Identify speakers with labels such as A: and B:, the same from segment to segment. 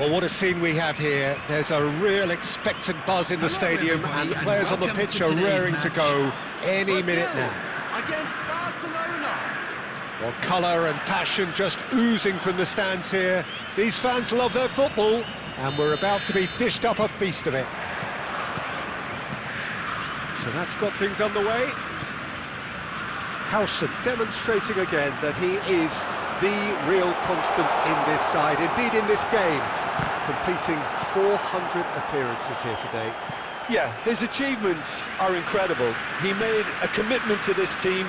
A: Well, what a scene we have here. There's a real expectant buzz in the stadium, and the players on the pitch are raring to go any minute now.
B: Against Barcelona.
A: Well, colour and passion just oozing from the stands here. These fans love their football, and we're about to be dished up a feast of it. So that's got things underway. Howson demonstrating again that he is the real constant in this side, indeed in this game, completing 400 appearances here today.
C: Yeah, his achievements are incredible. He made a commitment to this team,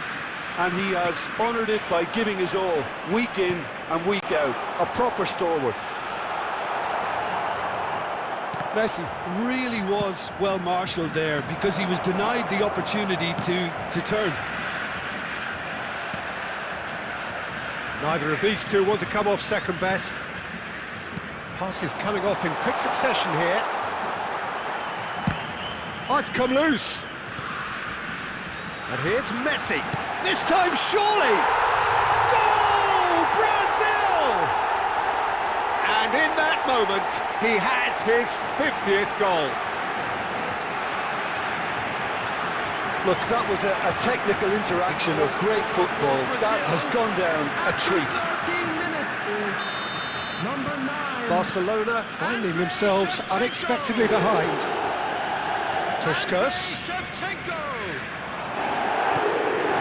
C: and he has honoured it by giving his all, week in and week out. A proper stalwart.
D: Messi really was well marshalled there, because he was denied the opportunity to turn.
A: Neither of these two want to come off second best. Passes coming off in quick succession here. Oh, it's come loose. And here's Messi. This time, surely! Goal! Brazil! And in that moment, he has his 50th goal.
C: Look, that was a technical interaction of great football. That has gone down a treat.
B: 13 minutes is number 9.
A: Barcelona finding themselves unexpectedly behind. Puskas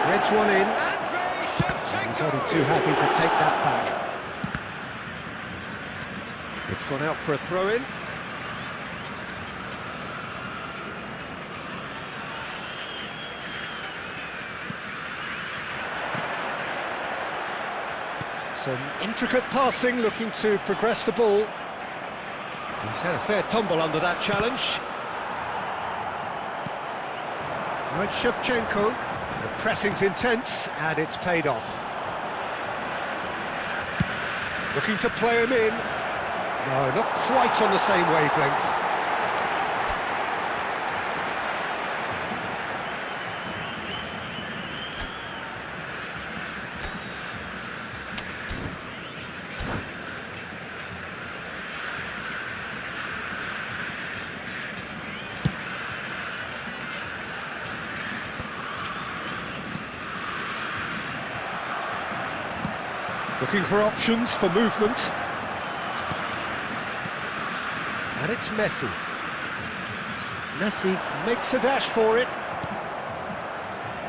A: threads one in. He's only too happy to take that back. It's gone out for a throw-in. Some intricate passing, looking to progress the ball. He's had a fair tumble under that challenge. Now it's Shevchenko. The pressing's intense, and it's paid off. Looking to play him in. No, not quite on the same wavelength. Looking for options for movement. And it's Messi. Messi makes a dash for it.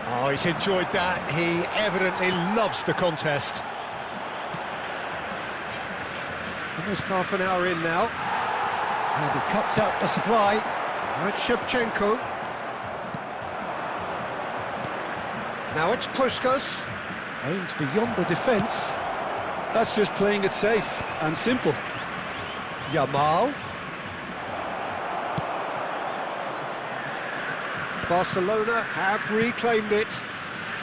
A: Oh, he's enjoyed that. He evidently loves the contest. Almost half an hour in now. And he cuts out the supply. Now it's Shevchenko. Now it's Puskas. Aimed beyond the defence.
C: That's just playing it safe and simple.
A: Yamal. Barcelona have reclaimed it.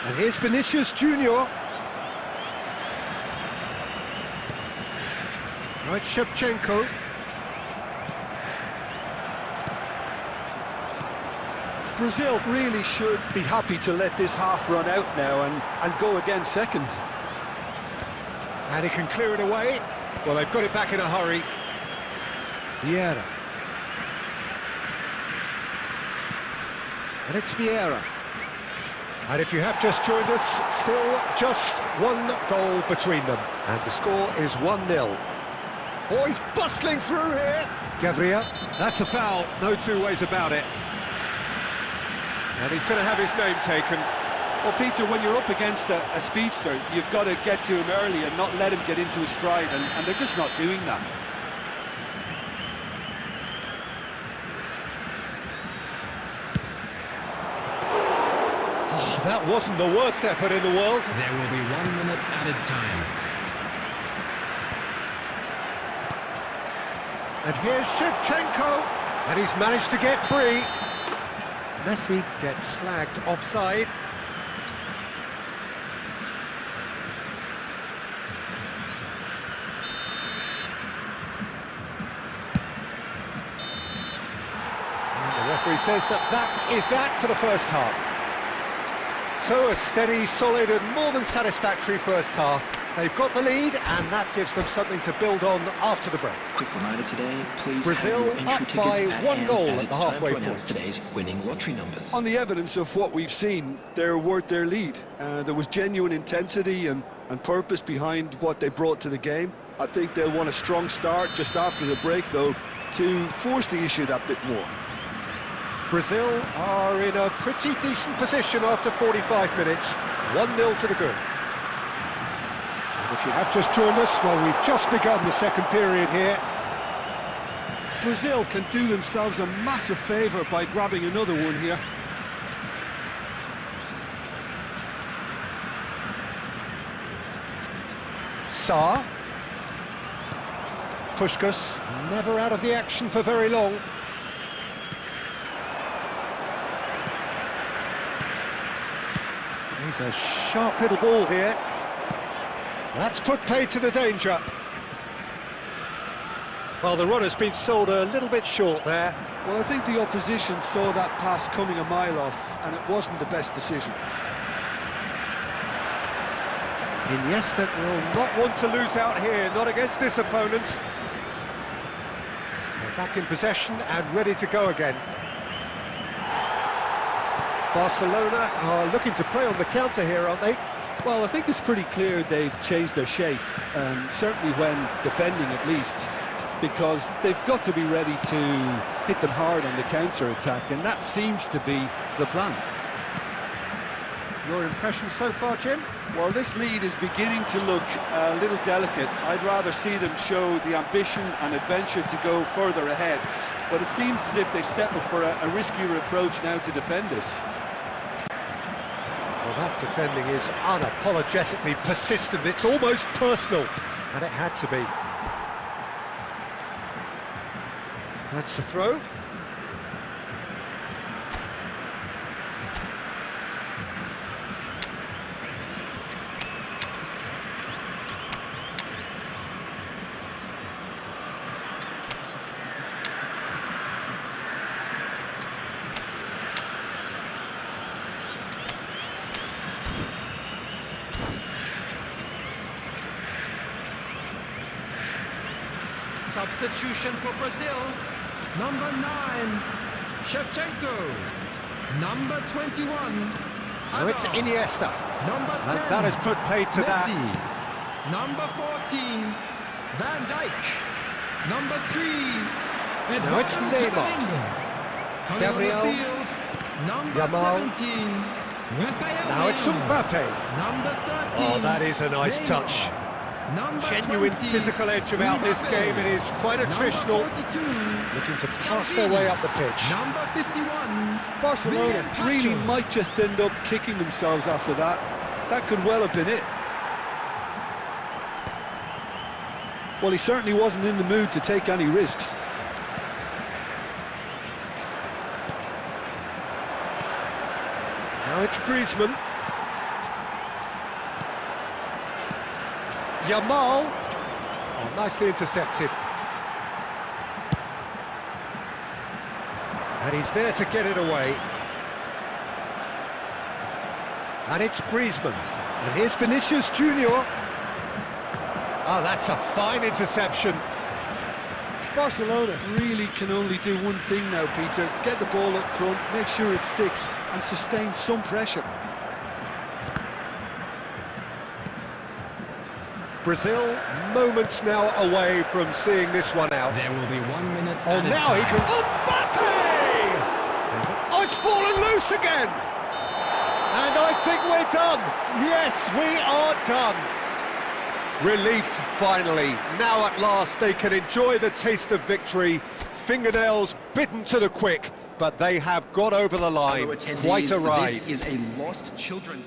A: And here's Vinicius Junior. Now it's Shevchenko.
C: Brazil really should be happy to let this half run out now and go again second.
A: And he can clear it away. Well, they've got it back in a hurry. Vieira. And it's Vieira. And if you have just joined us, still just one goal between them. And the score is 1-0. Oh, he's bustling through here. Gabriel. That's a foul, no two ways about it. And he's going to have his name taken.
D: Well, Peter, when you're up against a speedster, you've got to get to him early and not let him get into his stride, and they're just not doing that.
A: Oh, that wasn't the worst effort in the world.
E: There will be 1 minute added time.
A: And here's Shevchenko, and he's managed to get free. Messi gets flagged offside. And the referee says that is that for the first half. So a steady, solid and more than satisfactory first half. They've got the lead, and that gives them something to build on after the break.
F: Quick reminder today, please
A: Brazil
F: have your entry
A: up by
F: tickets at
A: 1
F: hand
A: goal
F: as
A: at
F: it's
A: the
F: time
A: halfway
F: to announce
A: point.
F: today's winning lottery numbers.
C: On the evidence of what we've seen, they're worth their lead. There was genuine intensity and purpose behind what they brought to the game. I think they'll want a strong start just after the break, though, to force the issue that bit more.
A: Brazil are in a pretty decent position after 45 minutes. 1-0 to the good. And if you have just joined us, well, we've just begun the second period here.
C: Brazil can do themselves a massive favour by grabbing another one here.
A: Saar. Puskás, never out of the action for very long. He's a sharp little ball here. That's put paid to the danger. Well, the run has been sold a little bit short there.
C: Well, I think the opposition saw that pass coming a mile off, and it wasn't the best decision.
A: Iniesta will not want to lose out here, not against this opponent. They're back in possession and ready to go again. Barcelona are looking to play on the counter here, aren't they?
C: Well, I think it's pretty clear they've changed their shape, certainly when defending at least, because they've got to be ready to hit them hard on the counter-attack, and that seems to be the plan.
A: Your impression so far, Jim?
D: Well, this lead is beginning to look a little delicate. I'd rather see them show the ambition and adventure to go further ahead, but it seems as if they've settled for a riskier approach now to defend this.
A: Well, that defending is unapologetically persistent. It's almost personal, and it had to be. That's the throw.
B: Substitution for Brazil. Number 9, Shevchenko. Number 21,
A: Now it's Iniesta.
B: Number 10,
A: And that has put paid to that.
B: Messi. Number 14, Van Dijk. Number 3,
A: Now it's
B: Eduardo
A: Neymar.
B: Camavinga. Coming
A: Gabriel.
B: on the field, number
A: Yamal.
B: 17, Rafael
A: Now it's
B: Leão.
A: Mbappe.
B: Number 13,
A: Oh, that is a nice
B: Neymar.
A: touch.
B: Number
A: Genuine
B: 20,
A: physical edge about this
B: Mbappe.
A: game. It is quite attritional.
B: Number 42,
A: Looking to pass their way up the pitch.
B: Number 51,
C: Barcelona
B: Miguel
C: really
B: Pacho.
C: might just end up kicking themselves after that. That could well have been it. Well, he certainly wasn't in the mood to take any risks.
A: Now it's Griezmann. Yamal. Oh, nicely intercepted. And he's there to get it away. And it's Griezmann. And here's Vinicius Junior. Oh, that's a fine interception.
C: Barcelona really can only do one thing now, Peter. Get the ball up front, make sure it sticks, and sustain some pressure.
A: Brazil, moments now away from seeing this one out.
E: There will be 1 minute
A: Oh,
E: added
A: now he
E: time.
A: can... Mbappe! Oh, it's fallen loose again! And I think we're done. Yes, we are done. Relief, finally. Now at last they can enjoy the taste of victory. Fingernails bitten to the quick, but they have got over the line.
F: Hello, attendees.
A: Quite a ride.
F: This is a lost children's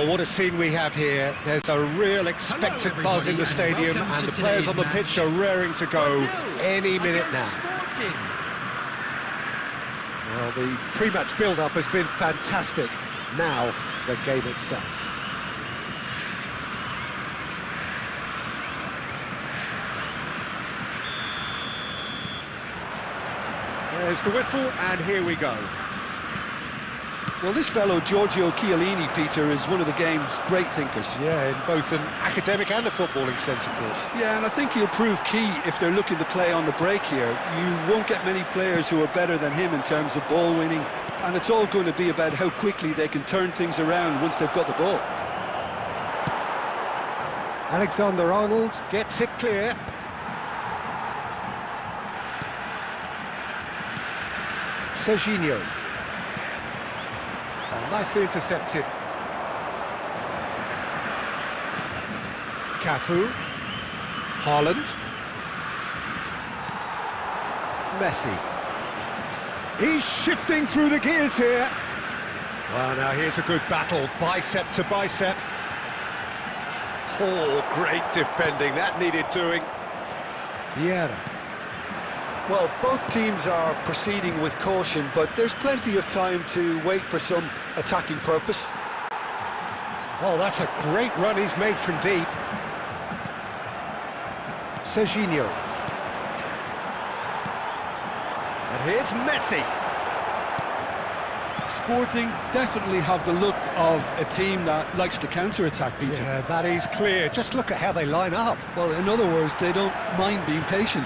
A: Well, what a scene we have here. There's a real expectant buzz in the stadium, and the players on the pitch are raring to go any minute now. Well, the pre-match build-up has been fantastic. Now, the game itself. There's the whistle, and here we go.
C: Well, this fellow, Giorgio Chiellini, Peter, is one of the game's great thinkers.
A: Yeah, in both an academic and a footballing sense, of course.
C: Yeah, and I think he'll prove key if they're looking to play on the break here. You won't get many players who are better than him in terms of ball winning, and it's all going to be about how quickly they can turn things around once they've got the ball.
A: Alexander-Arnold gets it clear. Serginho. Nicely intercepted. Cafu. Haaland. Messi. He's shifting through the gears here. Well, now here's a good battle, bicep to bicep. Oh, great defending, that needed doing. Vieira.
C: Well, both teams are proceeding with caution, but there's plenty of time to wait for some attacking purpose.
A: Oh, that's a great run he's made from deep. Serginho. And here's Messi.
C: Sporting definitely have the look of a team that likes to counter-attack, Peter.
A: Yeah, that is clear. Just look at how they line up.
C: Well, in other words, they don't mind being patient.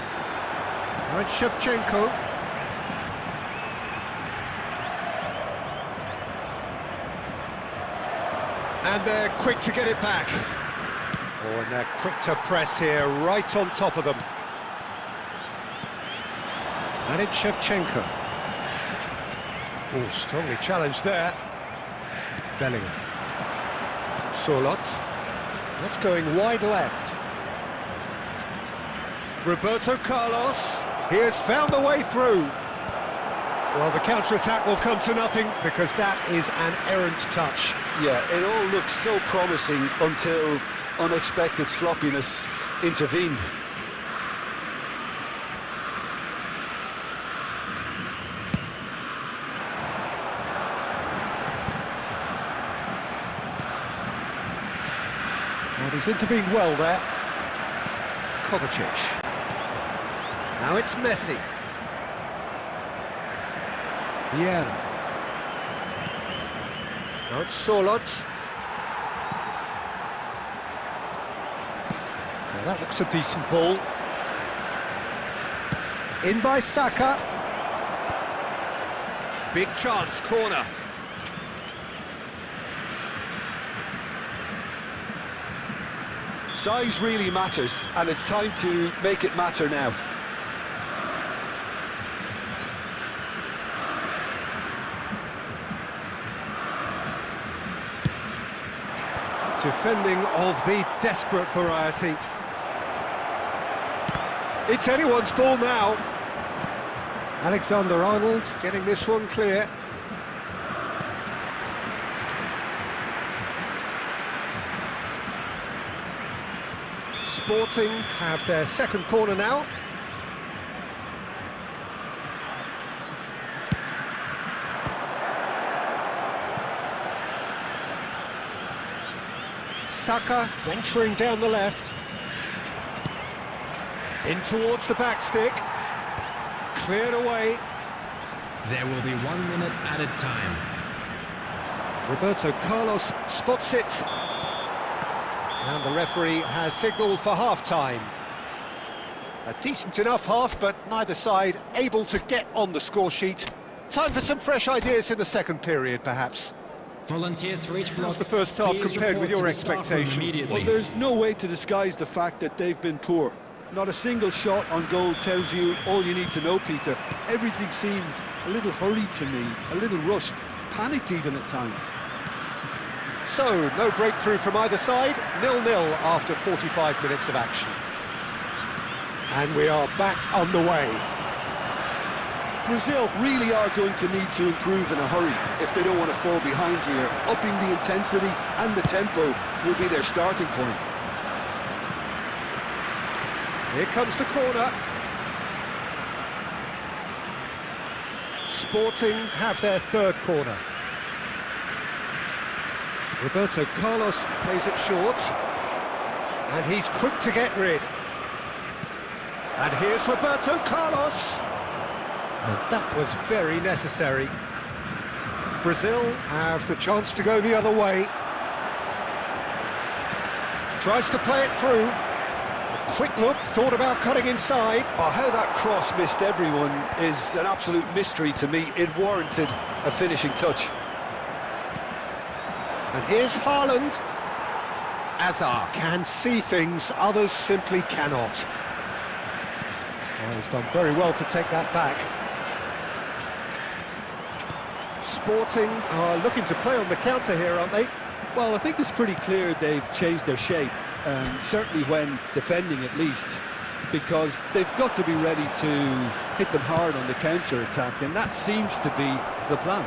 A: Now it's Shevchenko. And they're quick to get it back. Oh, and they're quick to press here, right on top of them. And it's Shevchenko. Oh, strongly challenged there. Bellingham. Sorlot. That's going wide left. Roberto Carlos. He has found the way through. Well, the counter-attack will come to nothing because that is an errant touch.
C: Yeah, it all looks so promising until unexpected sloppiness intervened.
A: And he's intervened well there. Kovacic. Now it's Messi. Vieira. Now it's Sorlot. Now that looks a decent ball. In by Saka. Big chance, corner.
C: Size really matters, and it's time to make it matter now.
A: Defending of the desperate variety. It's anyone's ball now. Alexander-Arnold getting this one clear. Sporting have their second corner now. Saka venturing down the left. In towards the back stick. Cleared away.
E: There will be 1 minute added time.
A: Roberto Carlos spots it. And the referee has signalled for half-time. A decent enough half, but neither side able to get on the score sheet. Time for some fresh ideas in the second period, perhaps.
E: Volunteers for each block.
A: How's the first half
E: Please
A: compared with
E: report
A: your
E: to the staff room
A: expectation?
E: immediately.
C: Well, there's no way to disguise the fact that they've been poor. Not a single shot on goal tells you all you need to know, Peter. Everything seems a little hurried to me, a little rushed, panicked even at times.
A: So, no breakthrough from either side, 0-0 after 45 minutes of action. And we are back underway.
C: Brazil really are going to need to improve in a hurry if they don't want to fall behind here. Upping the intensity and the tempo will be their starting point.
A: Here comes the corner. Sporting have their third corner. Roberto Carlos plays it short. And he's quick to get rid. And here's Roberto Carlos. And that was very necessary. Brazil have the chance to go the other way. Tries to play it through. A quick look, thought about cutting inside.
C: Oh, how that cross missed everyone is an absolute mystery to me. It warranted a finishing touch.
A: And here's Haaland. Hazard can see things others simply cannot. Oh, he's done very well to take that back. Sporting are looking to play on the counter here, aren't they?
D: Well, I think it's pretty clear they've changed their shape, certainly when defending at least, because they've got to be ready to hit them hard on the counter-attack, and that seems to be the plan.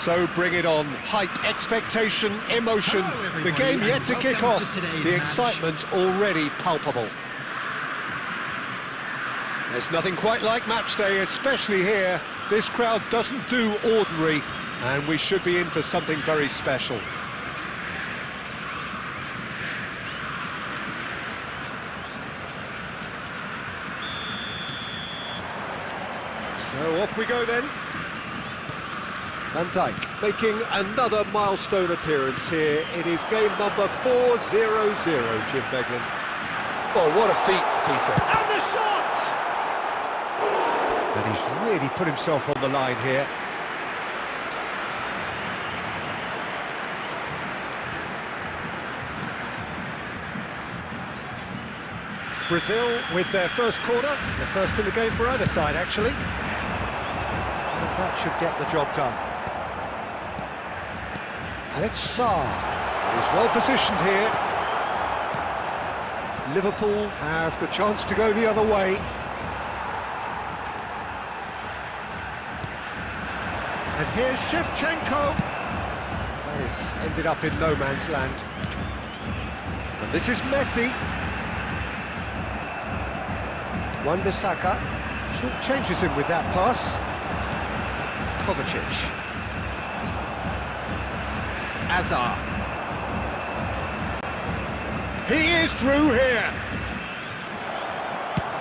A: So bring it on. Hype, expectation, emotion.
E: Hello,
A: The
E: everybody,
A: game yet
E: and
A: to kick
E: welcome
A: off.
E: to today's
A: The
E: match.
A: excitement already palpable. There's nothing quite like match day, especially here. This crowd doesn't do ordinary, and we should be in for something very special. So off we go then. Van Dijk making another milestone appearance here. It is game number 400, Jim Beglin.
C: Oh, what a feat, Peter.
A: And the shot! And he's really put himself on the line here. Brazil with their first corner, the first in the game for either side, actually. And that should get the job done. And it's Sarr. He's well positioned here. Liverpool have the chance to go the other way. And here's Shevchenko. This ended up in no man's land. And this is Messi. Wan-Bissaka short changes him with that pass. Kovacic. Azar. He is through here.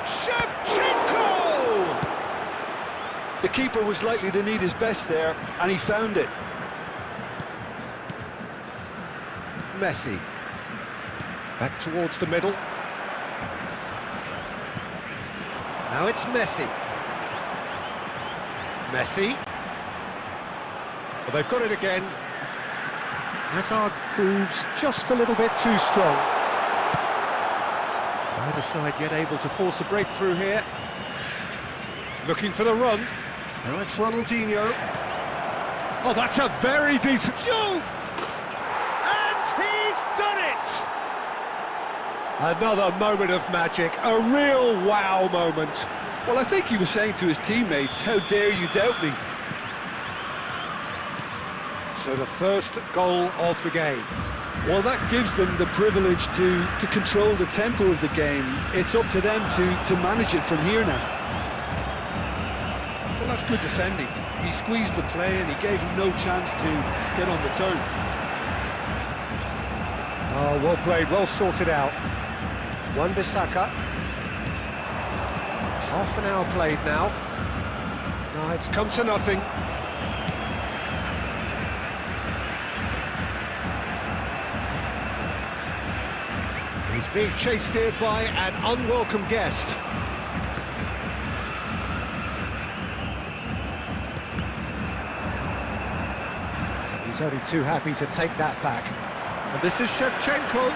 A: Shevchenko!
C: The keeper was likely to need his best there, and he found it.
A: Messi. Back towards the middle. Now it's Messi. Messi. Well, they've got it again. Hazard proves just a little bit too strong. Either side yet able to force a breakthrough here. Looking for the run. Now it's Ronaldinho. Oh, that's a very decent shoot! And he's done it! Another moment of magic, a real wow moment.
C: Well, I think he was saying to his teammates, how dare you doubt me?
A: So the first goal of the game.
C: Well, that gives them the privilege to control the tempo of the game. It's up to them to manage it from here now. Well, that's good defending. He squeezed the play and he gave him no chance to get on the turn.
A: Oh, well played, well sorted out. Wan-Bissaka. Half an hour played now. No, it's come to nothing. He's being chased here by an unwelcome guest. And he's only too happy to take that back. And this is Shevchenko.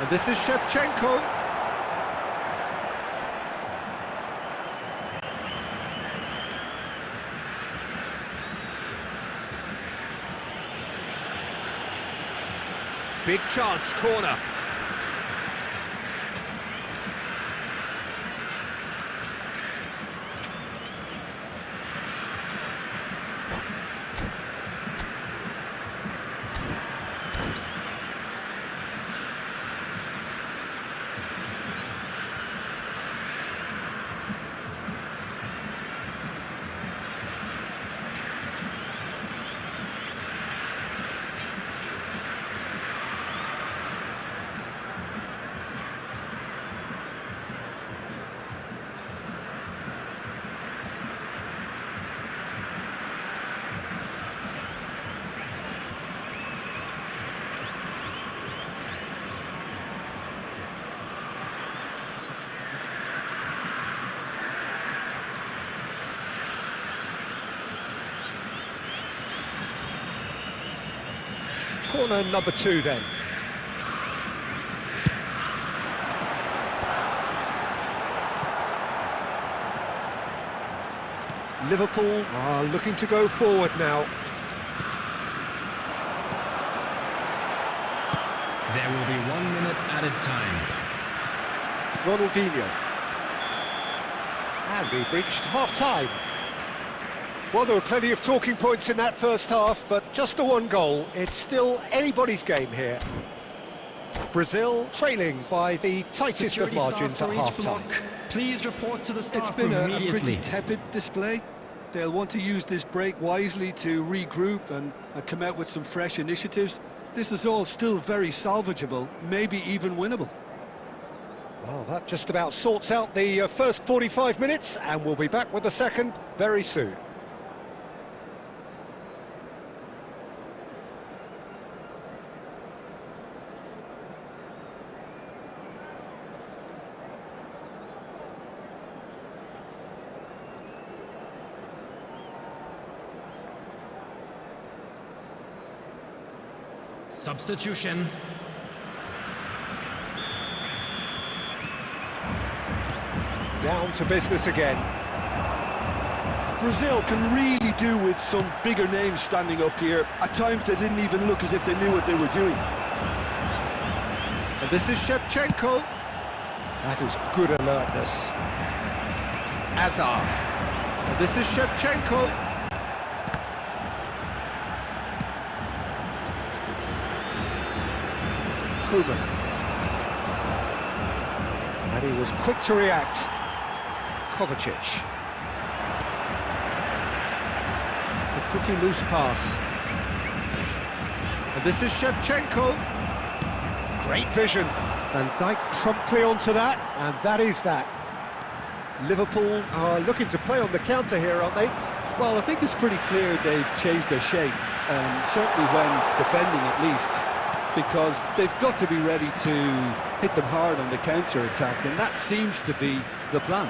A: And this is Shevchenko. Big chance, corner. Corner number 2 then. Liverpool are looking to go forward now.
E: There will be 1 minute added time.
A: Ronaldinho. And we've reached half-time. Well, there were plenty of talking points in that first half, but just the one goal. It's still anybody's game here. Brazil trailing by the tightest of
F: Security
A: margins
F: staff
A: at
F: for each
A: half-time.
F: block, please report to the staff
C: It's been
F: room
C: a
F: immediately.
C: pretty tepid display. They'll want to use this break wisely to regroup and come out with some fresh initiatives. This is all still very salvageable, maybe even winnable.
A: Well, that just about sorts out the first 45 minutes, and we'll be back with the second very soon.
E: Substitution.
A: Down to business again.
C: Brazil can really do with some bigger names standing up here. At times they didn't even look as if they knew what they were doing.
A: And this is Shevchenko. That is good alertness. Azar. And this is Shevchenko. Koeman. And he was quick to react. Kovacic. It's a pretty loose pass. And this is Shevchenko. Great vision. Van Dijk promptly onto that, and that is that. Liverpool are looking to play on the counter here, aren't they?
C: Well, I think it's pretty clear they've changed their shape, certainly when defending at least, because they've got to be ready to hit them hard on the counter-attack, and that seems to be the plan.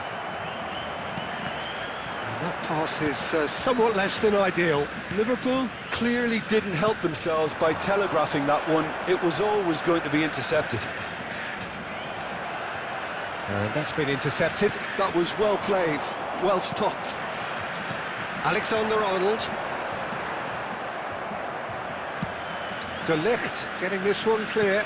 A: And that pass is somewhat less than ideal.
C: Liverpool clearly didn't help themselves by telegraphing that one. It was always going to be intercepted.
A: And that's been intercepted.
C: That was well played, well stopped.
A: Alexander-Arnold. De Ligt getting this one clear.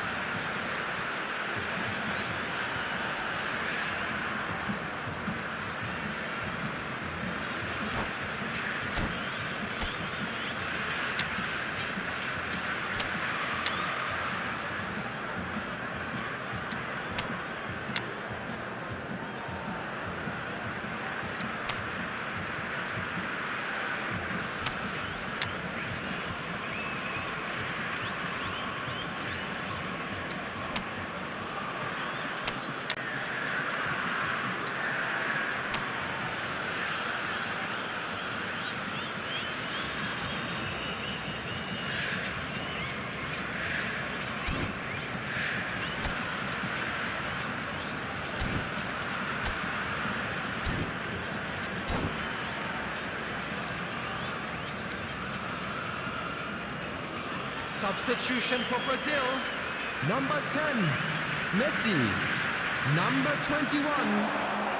B: Substitution for Brazil. Number 10, Messi. Number 21,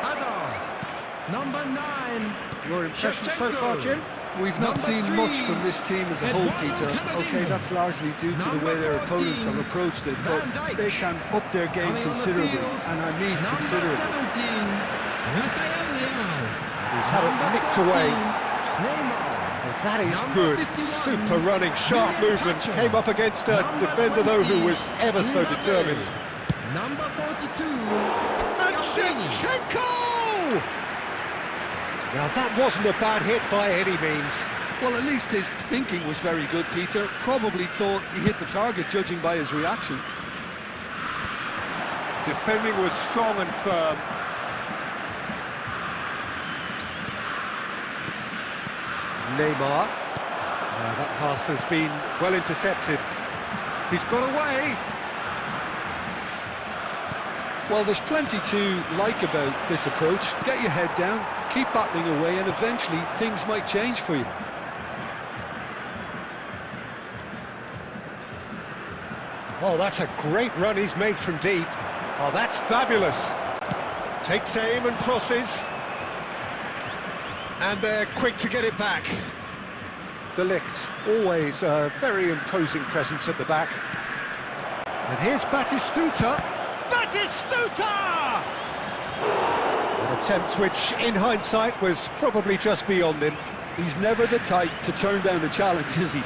B: Hazard. Number 9,
A: Your impression so far,
B: Shevchenko.
A: Jim?
C: We've not
B: Number
C: seen
B: 3,
C: much from this team as a whole,
B: Eduardo
C: Peter.
B: Camavinga.
C: Okay, that's largely due to the way their
B: Number
C: opponents
B: 14,
C: have approached it,
B: Van
C: but
B: Dijk.
C: they can up their game
B: Coming on the
C: considerably,
B: field,
C: and I mean
B: number
C: considerably.
B: 17, Rafael Leao.
A: He's had it nicked away.
B: Neymar.
A: That is
B: Number
A: good.
B: 51,
A: Super running, sharp
B: William
A: movement.
B: Pacho.
A: Came up against a
B: Number
A: defender, though, who
B: 20,
A: was ever so
B: Mbappe.
A: determined.
B: Number 42,
A: And
B: Scaloni.
A: Shevchenko! Now, that wasn't a bad hit by any means.
C: Well, at least his thinking was very good, Peter. Probably thought he hit the target, judging by his reaction.
A: Defending was strong and firm. Neymar. That pass has been well intercepted. He's got away.
C: Well, there's plenty to like about this approach. Get your head down, keep battling away, and eventually things might change for you.
A: Oh, that's a great run he's made from deep. Oh, that's fabulous. Takes aim and crosses. And they're quick to get it back. De Ligt, always a very imposing presence at the back. And here's Batistuta. Batistuta! And a attempt which, in hindsight, was probably just beyond him.
C: He's never the type to turn down a challenge, is he?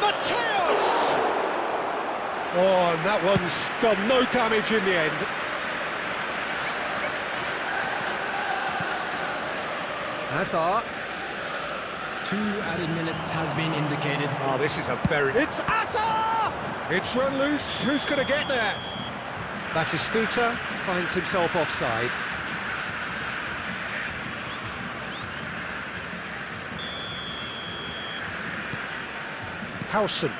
A: Mateos! Oh, and that one's done no damage in the end. Hazard.
E: 2 added minutes has been indicated.
A: Oh, this is a very... It's Hazard! It's run loose. Who's going to get there? Batistuta finds himself offside. Howson.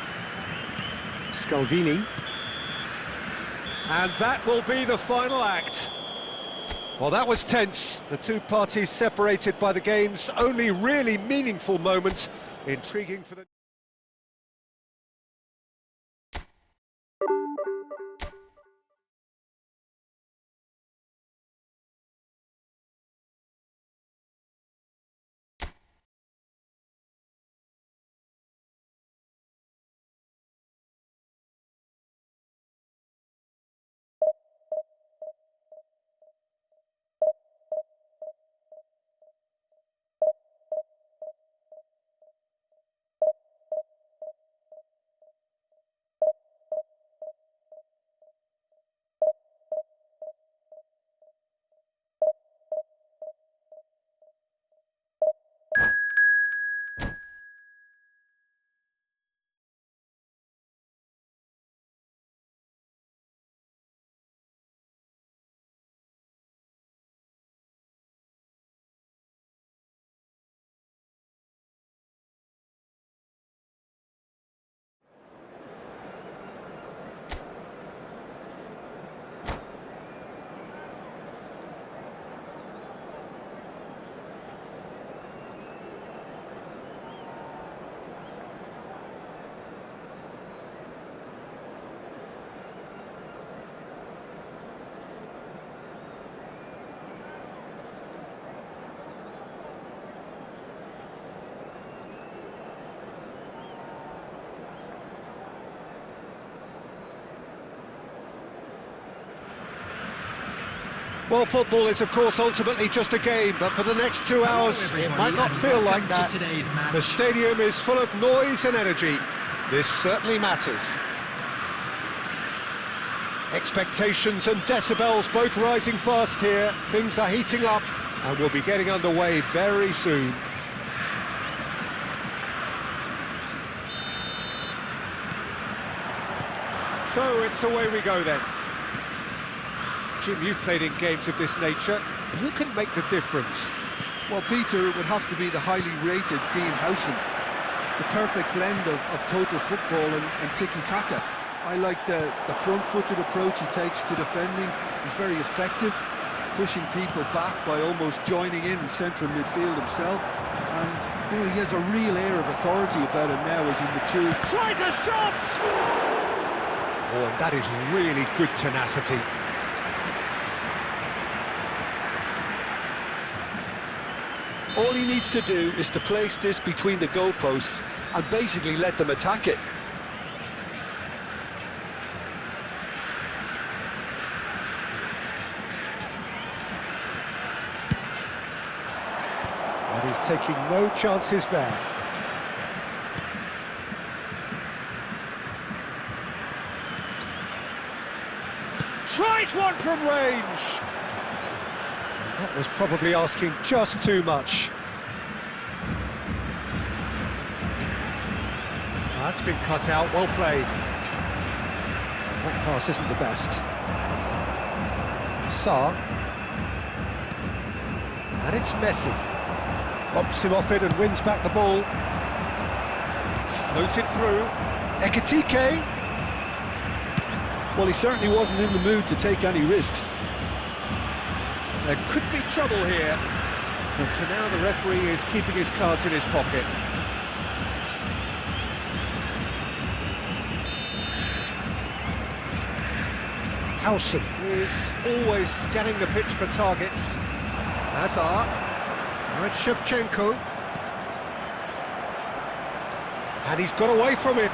A: Scalvini. And that will be the final act. Well, that was tense. The two parties separated by the game's only really meaningful moment. Intriguing for the... Well, football is, of course, ultimately just a game, but for the next 2 hours, it might not feel like that. The stadium is full of noise and energy. This certainly matters. Expectations and decibels both rising fast here. Things are heating up, and we'll be getting underway very soon. So, it's away we go then. Jim, you've played in games of this nature. Who can make the difference?
C: Well, Peter, it would have to be the highly rated Dean Howson. The perfect blend of total football and tiki-taka. I like the front-footed approach he takes to defending. He's very effective, pushing people back by almost joining in central midfield himself. And, you know, he has a real air of authority about him now as he matures.
A: Tries a shot! Oh, and that is really good tenacity.
C: All he needs to do is to place this between the goalposts and basically let them attack it.
A: And he's taking no chances there. Tries one from range! That was probably asking just too much. That's been cut out, well played. That pass isn't the best. Sarr. And it's Messi. Bumps him off it and wins back the ball. Floated through. Ekitike.
C: Well, he certainly wasn't in the mood to take any risks.
A: There could be trouble here, but for now the referee is keeping his cards in his pocket. Howson is always scanning the pitch for targets. Hazard. Now it's Shevchenko. And he's got away from it.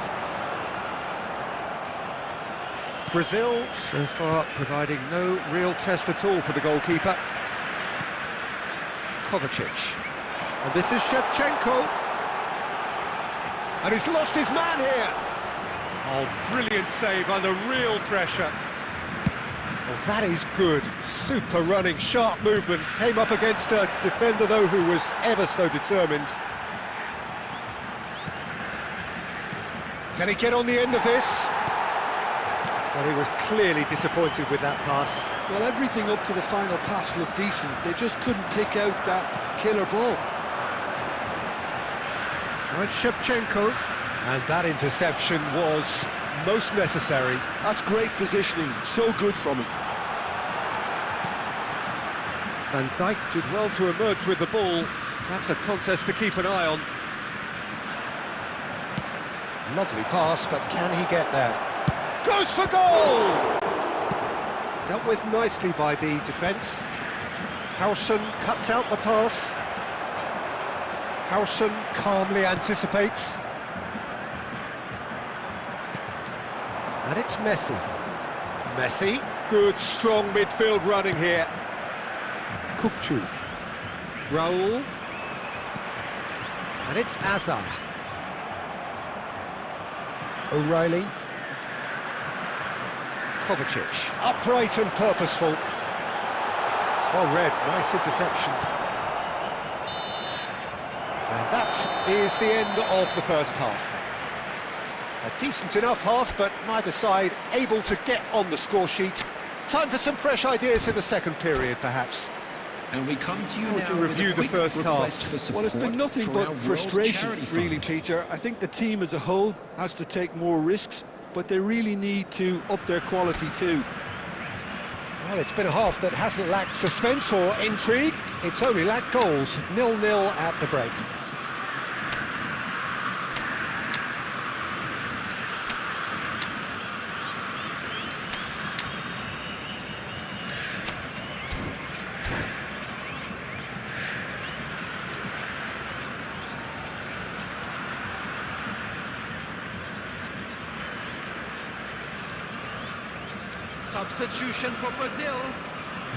A: Brazil, so far, providing no real test at all for the goalkeeper. Kovacic. And this is Shevchenko. And he's lost his man here. Oh, brilliant save under real pressure. Well, that is good. Super running, sharp movement. Came up against a defender, though, who was ever so determined. Can he get on the end of this? Well, he was clearly disappointed with that pass.
C: Well, everything up to the final pass looked decent. They just couldn't take out that killer ball.
A: Now it's Shevchenko. And that interception was most necessary.
C: That's great positioning, so good from him.
A: Van Dijk did well to emerge with the ball. That's a contest to keep an eye on. Lovely pass, but can he get there? Goes for goal! Dealt with nicely by the defence. Howson cuts out the pass. Howson calmly anticipates. And it's Messi. Messi, good strong midfield running here. Kukçu. Raul. And it's Azar. O'Reilly. Kovacic. Upright and purposeful. Well read, nice interception. And that is the end of the first half. A decent enough half, but neither side able to get on the score sheet. Time for some fresh ideas in the second period, perhaps.
E: And we come to you
A: How would
E: now
A: you
E: with
A: review
E: a
A: the
E: quick
A: first
E: request
A: half?
E: for support
C: Well, it's been nothing
E: from our
C: but
E: World
C: frustration,
E: Charity
C: really,
E: Fund.
C: Peter. I think the team as a whole has to take more risks, but they really need to up their quality too.
A: Well, it's been a half that hasn't lacked suspense or intrigue. It's only lacked goals. 0-0 at the break.
B: Substitution for Brazil.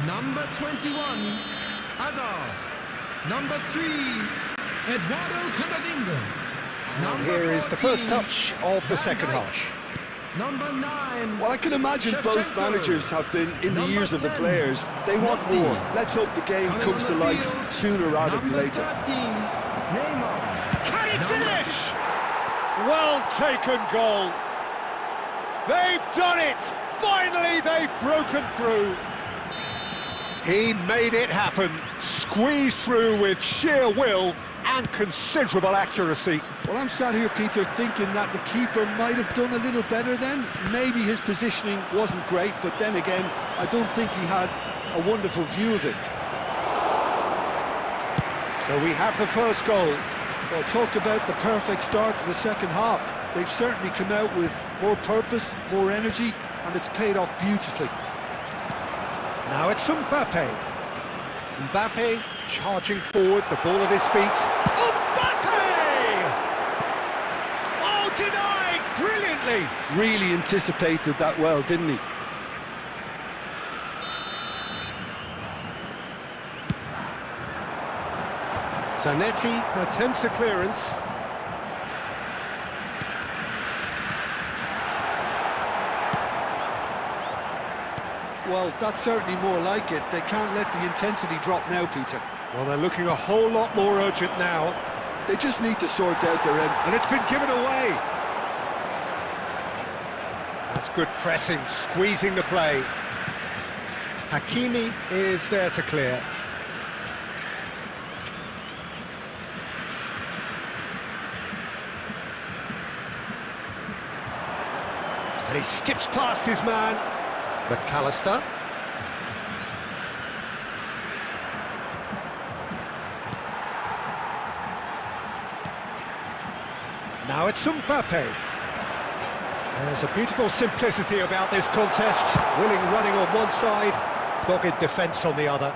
B: Number 21, Hazard. Number 3, Eduardo Camavinga.
A: And here is the first touch of the second half.
B: Number 9.
C: Well, I can imagine both
B: Shevchenko.
C: managers have been in the
B: Number
C: ears of the
B: 10,
C: players. They want
B: Messi.
C: more. Let's hope the game
B: Coming
C: comes to
B: on the
C: life
B: field,
C: sooner rather than
B: number
C: later.
B: 13, Neymar.
A: Can he
B: Number
A: finish? Well taken goal. They've done it. Finally, they've broken through. He made it happen. Squeezed through with sheer will and considerable accuracy.
C: Well, I'm sat here, Peter, thinking that the keeper might have done a little better then. Maybe his positioning wasn't great, but then again, I don't think he had a wonderful view of it.
A: So we have the first goal.
C: Well, talk about the perfect start to the second half. They've certainly come out with more purpose, more energy, and it's paid off beautifully.
A: Now it's Mbappe. Mbappe charging forward, the ball at his feet. Mbappe! Oh, denied brilliantly.
C: Really anticipated that well, didn't he?
A: Zanetti attempts a clearance.
C: Well, that's certainly more like it. They can't let the intensity drop now, Peter.
A: Well, they're looking a whole lot more urgent now.
C: They just need to sort out their end.
A: And it's been given away. That's good pressing, squeezing the play. Hakimi is there to clear. And he skips past his man. McAllister. Now it's Mbappe. There's a beautiful simplicity about this contest. Willing running on one side, dogged defence on the other.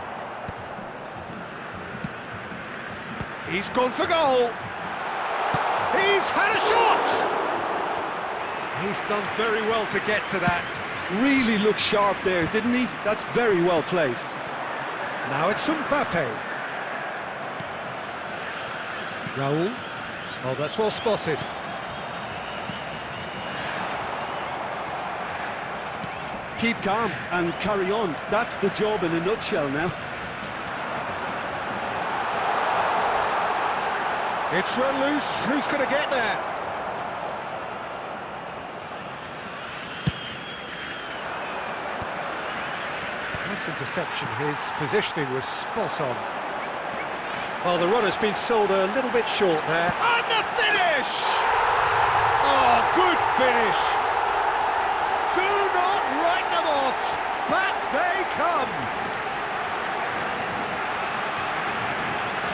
A: He's gone for goal. He's had a shot! He's done very well to get to that.
C: Really looked sharp there, didn't he? That's very well played.
A: Now it's Mbappe. Raul. Oh, that's well spotted.
C: Keep calm and carry on. That's the job in a nutshell now.
A: It's run loose. Who's going to get there? Nice interception. His positioning was spot on. Well, the runner's been sold a little bit short there. And the finish! Oh, good finish! Do not write them off. Back they come.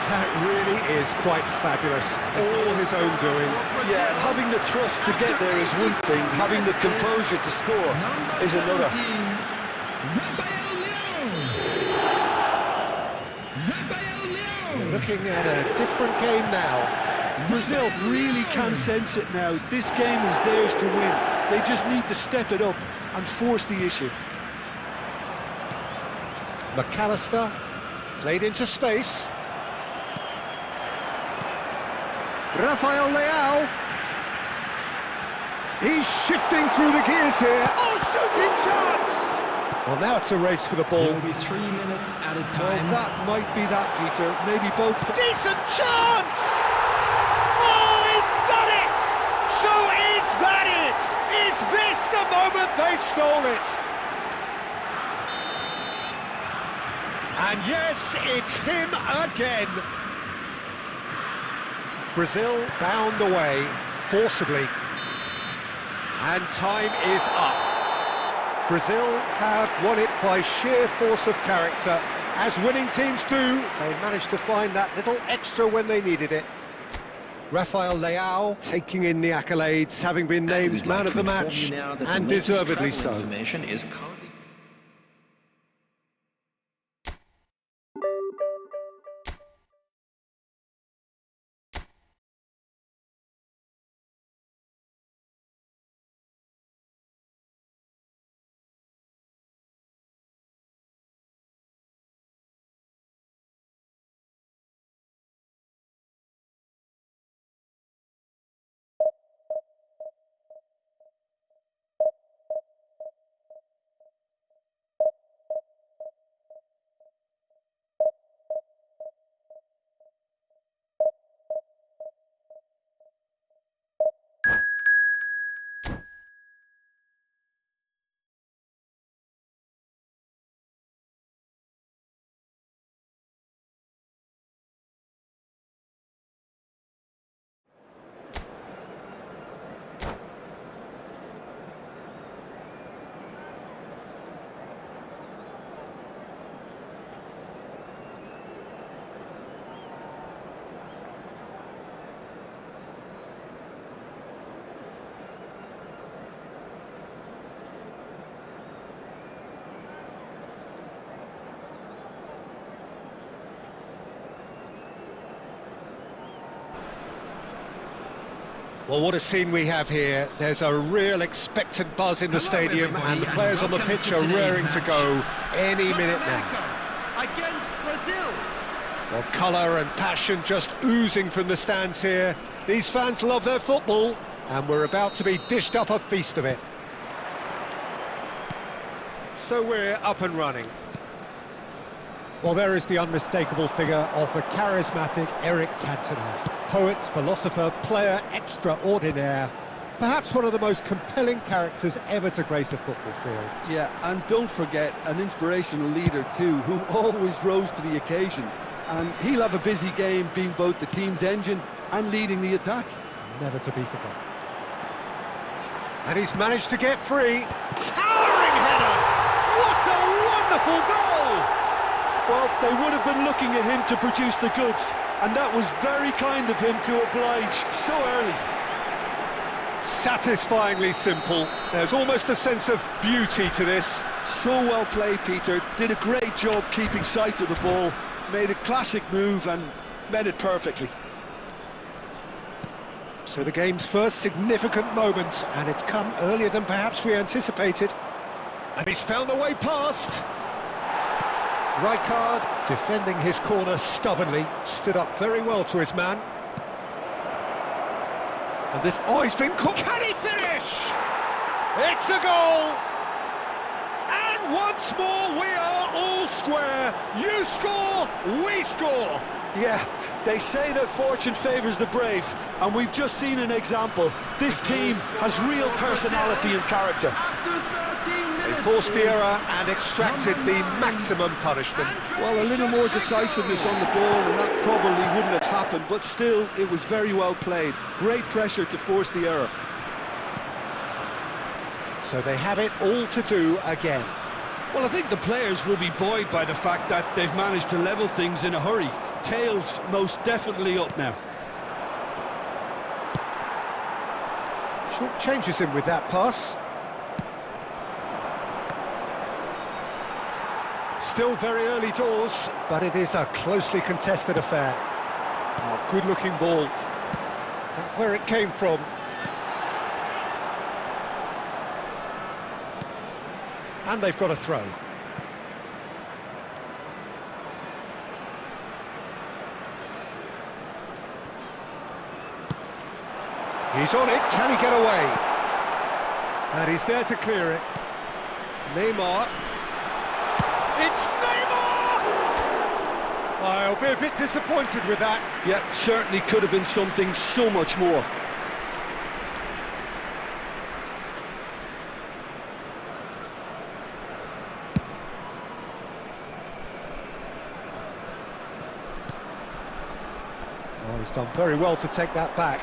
A: That really is quite fabulous. All his own doing.
C: Yeah, having the thrust to get there is one thing. Having the composure to score is another.
A: We're looking at a different game now.
C: Brazil really can sense it now. This game is theirs to win. They just need to step it up and force the issue.
A: McAllister played into space. Rafael Leao. He's shifting through the gears here. Oh, shooting chance! Well, now it's a race for the ball.
F: There will be 3 minutes at a time.
C: Well, that might be that, Peter. Maybe both sides.
A: Decent chance! Oh, he's done it! So is that it? Is this the moment they stole it? And yes, it's him again. Brazil found a way, forcibly. And time is up. Brazil have won it by sheer force of character. As winning teams do, they managed to find that little extra when they needed it. Rafael Leao taking in the accolades, having been named man of the match, and deservedly so.
E: Information is currently
A: Well, what a scene we have here. There's a real expectant buzz in the stadium, and the players on the pitch are raring to go any minute now.
F: Against Brazil.
A: Well, colour and passion just oozing from the stands here. These fans love their football, and we're about to be dished up a feast of it. So we're up and running. Well, there is the unmistakable figure of the charismatic Eric Cantona. Poet, philosopher, player extraordinaire. Perhaps one of the most compelling characters ever to grace a football field.
C: Yeah, and don't forget, an inspirational leader too, who always rose to the occasion. And he'll have a busy game being both the team's engine and leading the attack.
A: Never to be forgotten. And he's managed to get free. Towering header! What a wonderful goal!
C: Well, they would have been looking at him to produce the goods, and that was very kind of him to oblige so early.
A: Satisfyingly simple. There's almost a sense of beauty to this.
C: So well played, Peter. Did a great job keeping sight of the ball, made a classic move and met it perfectly.
A: So the game's first significant moment, and it's come earlier than perhaps we anticipated. And he's found a way past. Rijkaard, defending his corner stubbornly, stood up very well to his man. And this, oh, he's been caught. Can he finish? It's a goal! And once more we are all square. You score, we score.
C: Yeah, they say that fortune favours the brave, and we've just seen an example. This team has real personality and character.
B: After 13
A: They
B: minutes.
A: forced the
B: is
A: error and extracted the maximum punishment.
C: Well, a little more decisiveness on the ball, and that probably wouldn't have happened, but still, it was very well played. Great pressure to force the error.
A: So they have it all to do again.
C: Well, I think the players will be buoyed by the fact that they've managed to level things in a hurry. Tails most definitely up now.
A: Short changes him with that pass. Still very early doors, but it is a closely contested affair. Oh, good-looking ball. And where it came from. And they've got a throw. He's on it, can he get away? And he's there to clear it. Neymar. It's Neymar! I'll be a bit disappointed with that.
C: Yeah, certainly could have been something so much more.
A: Oh, he's done very well to take that back.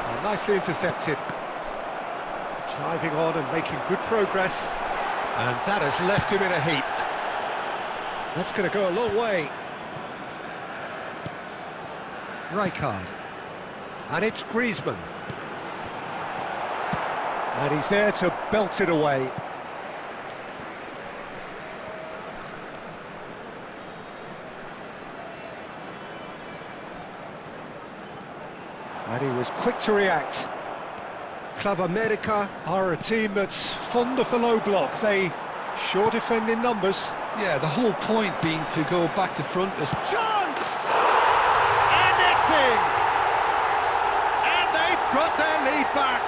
A: Oh, nicely intercepted. Driving on and making good progress. And that has left him in a heap. That's going to go a long way. Rijkaard. And it's Griezmann. And he's there to belt it away. And he was quick to react. Club America are a team that's fond of the low block. They sure defend in numbers.
C: Yeah, the whole point being to go back to front. As
A: Chance! And it's in! And they've got their lead back.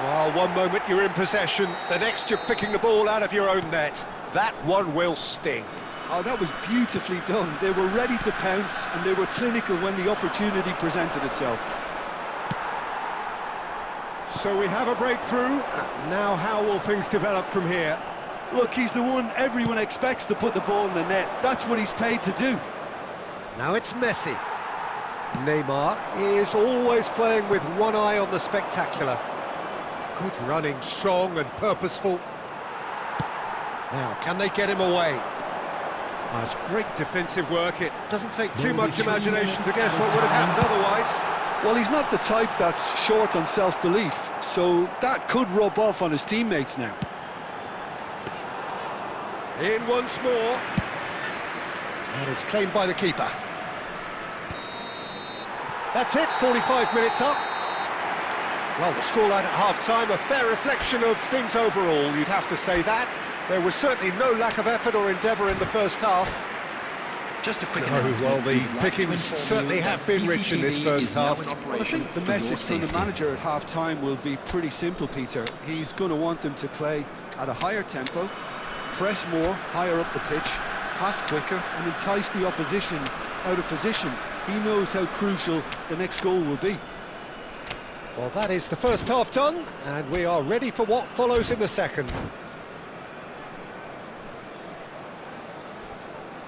A: Well, one moment you're in possession, the next you're picking the ball out of your own net. That one will sting.
C: Oh, that was beautifully done. They were ready to pounce, and they were clinical when the opportunity presented itself.
A: So we have a breakthrough. Now how will things develop from here?
C: Look, he's the one everyone expects to put the ball in the net. That's what he's paid to do.
A: Now it's Messi. Neymar is always playing with one eye on the spectacular. Good running, strong and purposeful. Now, can they get him away? Oh, it's great defensive work. It doesn't take too much imagination to guess what would have happened otherwise.
C: Well, he's not the type that's short on self-belief, so that could rub off on his teammates now.
A: In once more. And it's claimed by the keeper. That's it, 45 minutes up. Well, the scoreline at half-time, a fair reflection of things overall, you'd have to say that. There was certainly no lack of effort or endeavour in the first half.
E: Just a quick
A: Well, the pickings certainly have been rich in this first half.
C: Well, I think the message from the manager at half-time will be pretty simple, Peter. He's going to want them to play at a higher tempo, press more, higher up the pitch, pass quicker, and entice the opposition out of position. He knows how crucial the next goal will be.
A: Well, that is the first half done, and we are ready for what follows in the second.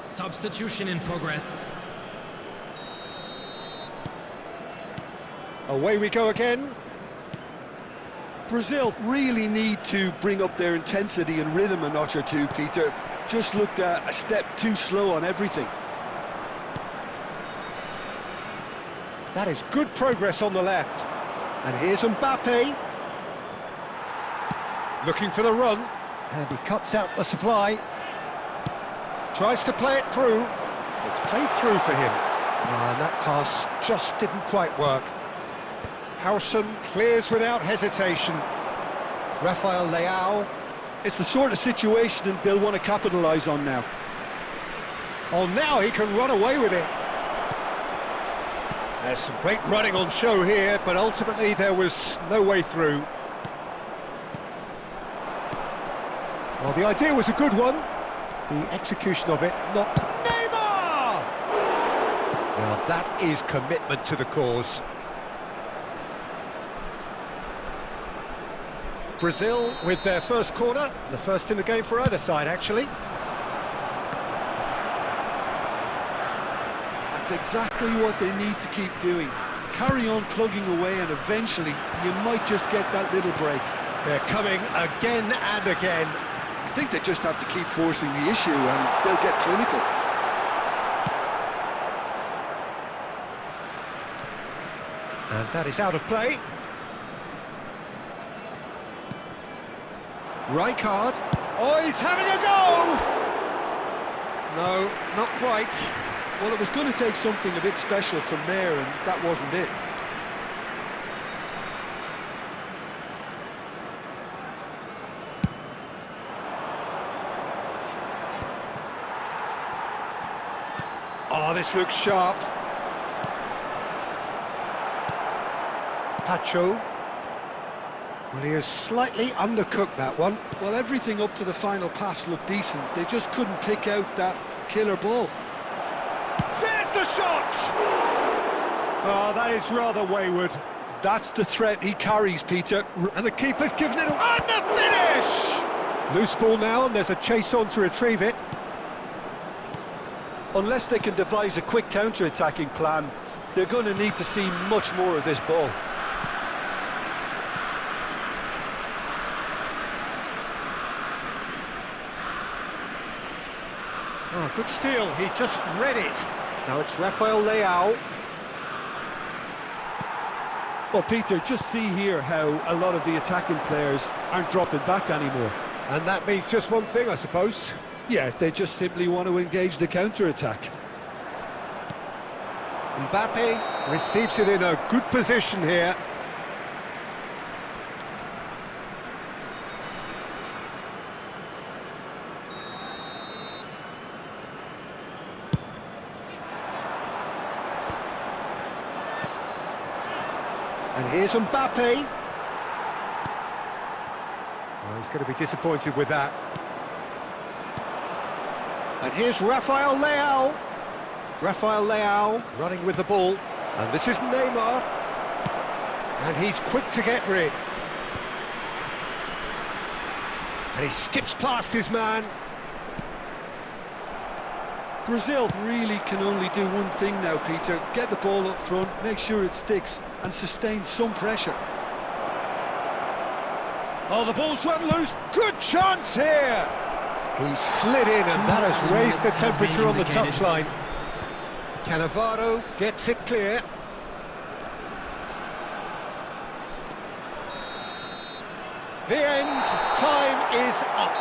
E: Substitution in progress.
A: Away we go again.
C: Brazil really need to bring up their intensity and rhythm a notch or two, Peter. Just looked a step too slow on everything.
A: That is good progress on the left. And here's Mbappe. Looking for the run. And he cuts out the supply. Tries to play it through. It's played through for him. And that pass just didn't quite work. Howson clears without hesitation. Rafael Leao.
C: It's the sort of situation they'll want to capitalise on now.
A: Oh, now he can run away with it. There's some great running on show here, but ultimately there was no way through. Well, the idea was a good one. The execution of it, not... Neymar! Now that is commitment to the cause. Brazil with their first corner, the first in the game for either side, actually.
C: That's exactly what they need to keep doing. Carry on plugging away and eventually you might just get that little break.
A: They're coming again and again.
C: I think they just have to keep forcing the issue and they'll get clinical.
A: And that is out of play. Rijkaard. Oh, he's having a go! No, not quite.
C: Well, it was going to take something a bit special from there, and that wasn't it.
A: Oh, this looks sharp. Pacho. Well, he has slightly undercooked that one.
C: Well, everything up to the final pass looked decent. They just couldn't pick out that killer ball.
A: There's the shot! Oh, that is rather wayward.
C: That's the threat he carries, Peter.
A: And the keeper's given it away. And the finish! Loose ball now, and there's a chase on to retrieve it.
C: Unless they can devise a quick counter-attacking plan, they're going to need to see much more of this ball.
A: Oh, good steal, he just read it. Now it's Rafael Leao.
C: Well, Peter, just see here how a lot of the attacking players aren't dropping back anymore.
A: And that means just one thing, I suppose.
C: Yeah, they just simply want to engage the counter-attack.
A: Mbappe receives it in a good position here. And here's Mbappe. Oh, he's going to be disappointed with that. And here's Rafael Leao. Rafael Leao running with the ball. And this is Neymar. And he's quick to get rid. And he skips past his man.
C: Brazil really can only do one thing now, Peter. Get the ball up front, make sure it sticks, and sustain some pressure.
A: Oh, the ball's run loose. Good chance here. He slid in, and that has raised the temperature on the touchline. Cannavaro gets it clear. The end. Time is up.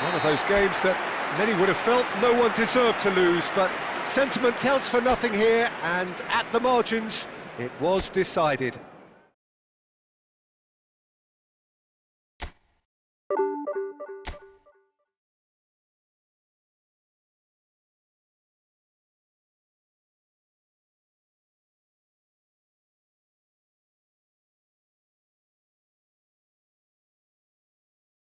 A: One of those games that many would have felt no one deserved to lose, but sentiment counts for nothing here, and at the margins, it was decided.